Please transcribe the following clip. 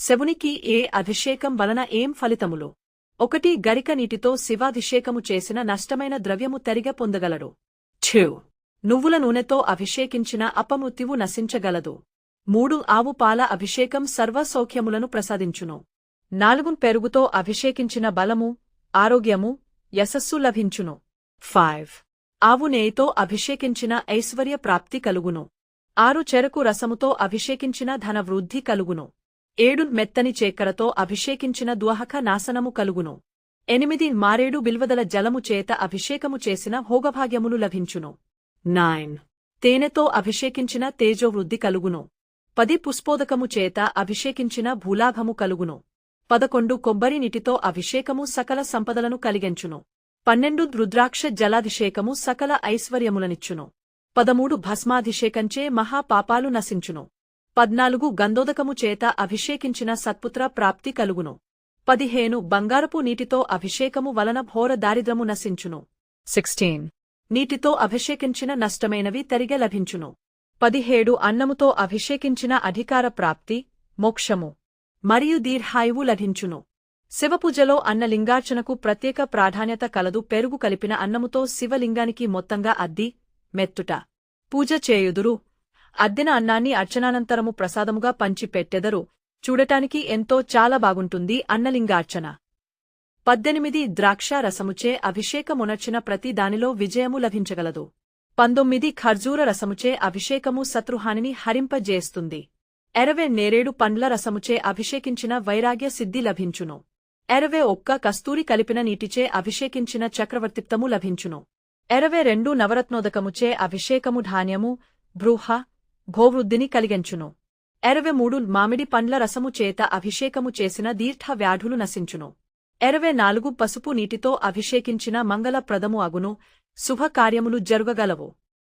శవునికి ఏ అభిషేకం వలన ఏం ఫలితములు? 1 గరిక నీటితో శివాభిషేకము చేసిన నష్టమైన ద్రవ్యము తరిగ పొందగలడు. 2 నువ్వుల నూనెతో అభిషేకించిన అపమృత్యువు నశించగలదు. 3 ఆవు పాల అభిషేకం సర్వ సౌఖ్యములను ప్రసాదించును. 4 పెరుగుతో అభిషేకించిన బలము, ఆరోగ్యము, యశస్సు లభించును. 5 ఆవు నెయ్యితో అభిషేకించిన ఐశ్వర్య ప్రాప్తి కలుగును. 6 చెరకు రసముతో అభిషేకించిన ధనవృద్ధి కలుగును. 7 మెత్తని చేక్కరతో అభిషేకించిన దుహక నాశనము కలుగును. 8 మారేడు బిల్వదల జలము చేత అభిషేకము చేసిన భోగభాగ్యములు లభించును. 9 తేనెతో అభిషేకించిన తేజోవృద్ధి కలుగును. 10 పుష్పోదకము చేత అభిషేకించిన భూలాభము కలుగును. 11 కొబ్బరి నీటితో అభిషేకము సకల సంపదలను కలిగించును. 12 రుద్రాక్ష జలాభిషేకము సకల ఐశ్వర్యములనిచ్చును. 13 భస్మాభిషేకంచే మహాపాపాలు నశించును. 14 గంధోదకము చేత అభిషేకించిన సత్పుత్ర ప్రాప్తి కలుగును. 15 బంగారపు నీటితో అభిషేకము వలన ఘోర దారిద్రము నశించును. 16 నీటితో అభిషేకించిన నష్టమైనవి తరిగె లభించును. 17 అన్నముతో అభిషేకించిన అధికార ప్రాప్తి, మోక్షము మరియు దీర్ఘాయువు లభించును. శివపూజలో అన్నలింగార్చనకు ప్రత్యేక ప్రాధాన్యత కలదు. పెరుగు కలిపిన అన్నముతో శివలింగానికి మొత్తంగా అద్ది, మెత్తుట పూజ చేయుదురు. అద్దిన అన్నాన్ని అర్చనానంతరము ప్రసాదముగా పంచి పెట్టెదరు. చూడటానికి ఎంతో చాలా బాగుంటుంది అన్నలింగార్చన. 18 ద్రాక్ష రసముచే అభిషేకమునర్చిన ప్రతి దానిలో విజయము లభించగలదు. 19 ఖర్జూర రసముచే అభిషేకము శత్రుహానిని హరింపజేస్తుంది. 20 నేరేడు పండ్ల రసముచే అభిషేకించిన వైరాగ్య సిద్ధి లభించును. 21 కస్తూరి కలిపిన నీటిచే అభిషేకించిన చక్రవర్తిత్వము లభించును. 22 నవరత్నోదకముచే అభిషేకము ధాన్యము, బృహ, భోవృద్ధిని కలిగించును. 23 మామిడి పండ్ల రసము చేత అభిషేకము చేసిన దీర్ఘ వ్యాధులు నశించును. 24 పసుపు నీటితో అభిషేకించిన మంగళప్రదము అగును. శుభకార్యములు జరుగగలవు.